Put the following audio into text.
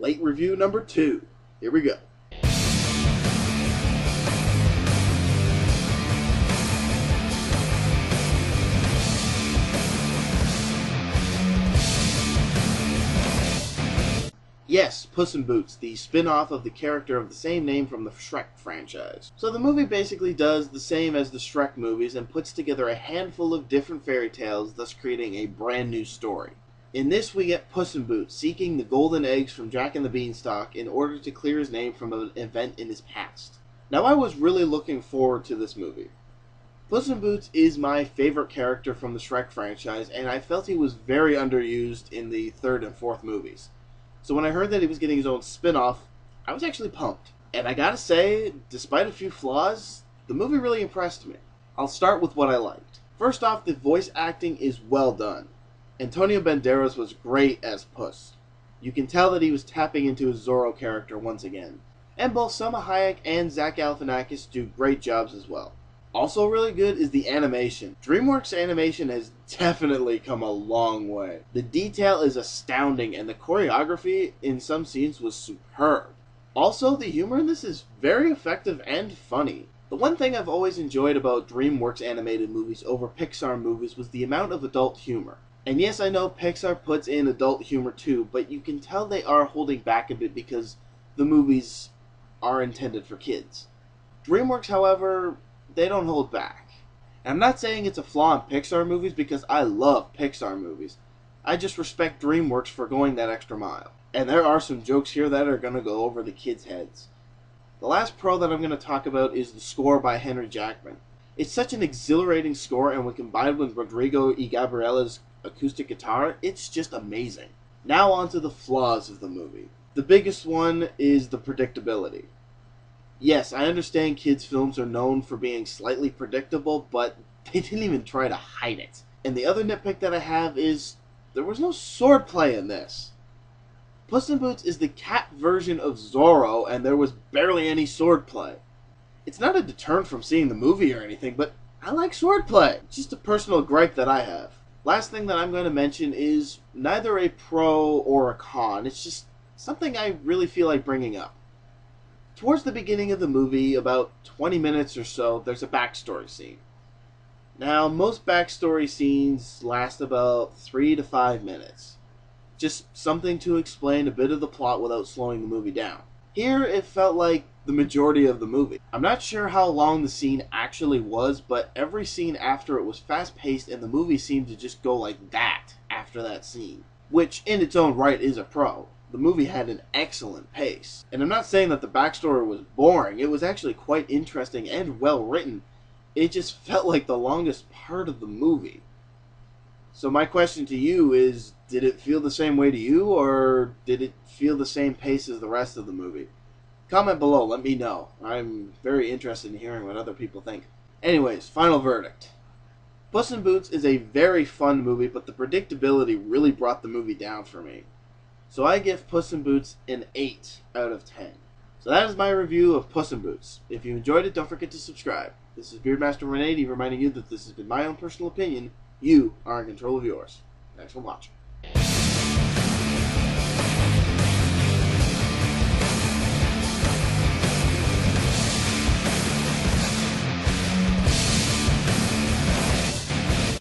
Late review number 2. Here we go. Yes, Puss in Boots, the spin-off of the character of the same name from the Shrek franchise. So the movie basically does the same as the Shrek movies and puts together a handful of different fairy tales, thus creating a brand new story. In this we get Puss in Boots seeking the golden eggs from Jack and the Beanstalk in order to clear his name from an event in his past. Now I was really looking forward to this movie. Puss in Boots is my favorite character from the Shrek franchise, and I felt he was very underused in the third and fourth movies. So when I heard that he was getting his own spin-off, I was actually pumped. And I gotta say, despite a few flaws, the movie really impressed me. I'll start with what I liked. First off, the voice acting is well done. Antonio Banderas was great as Puss. You can tell that he was tapping into his Zorro character once again. And both Selma Hayek and Zach Galifianakis do great jobs as well. Also really good is the animation. DreamWorks animation has definitely come a long way. The detail is astounding and the choreography in some scenes was superb. Also, the humor in this is very effective and funny. The one thing I've always enjoyed about DreamWorks animated movies over Pixar movies was the amount of adult humor. And yes, I know Pixar puts in adult humor too, but you can tell they are holding back a bit because the movies are intended for kids. DreamWorks, however, they don't hold back. And I'm not saying it's a flaw in Pixar movies because I love Pixar movies. I just respect DreamWorks for going that extra mile. And there are some jokes here that are going to go over the kids' heads. The last pro that I'm going to talk about is the score by Henry Jackman. It's such an exhilarating score, and when combined with Rodrigo y Gabriella's acoustic guitar, it's just amazing. Now on to the flaws of the movie. The biggest one is the predictability. Yes, I understand kids' films are known for being slightly predictable, but they didn't even try to hide it. And the other nitpick that I have is there was no swordplay in this. Puss in Boots is the cat version of Zorro, and there was barely any swordplay. It's not a deterrent from seeing the movie or anything, but I like swordplay. It's just a personal gripe that I have. Last thing that I'm going to mention is neither a pro or a con. It's just something I really feel like bringing up. Towards the beginning of the movie, about 20 minutes or so, there's a backstory scene. Now, most backstory scenes last about 3 to 5 minutes. Just something to explain a bit of the plot without slowing the movie down. Here, it felt like the majority of the movie. I'm not sure how long the scene actually was, but every scene after it was fast-paced and the movie seemed to just go like that after that scene. Which, in its own right, is a pro. The movie had an excellent pace. And I'm not saying that the backstory was boring. It was actually quite interesting and well written. It just felt like the longest part of the movie. So my question to you is, did it feel the same way to you, or did it feel the same pace as the rest of the movie? Comment below, let me know. I'm very interested in hearing what other people think. Anyways, final verdict. Puss in Boots is a very fun movie, but the predictability really brought the movie down for me. So I give Puss in Boots an 8 out of 10. So that is my review of Puss in Boots. If you enjoyed it, don't forget to subscribe. This is Beardmaster 180 reminding you that this has been my own personal opinion. You are in control of yours. Thanks for watching.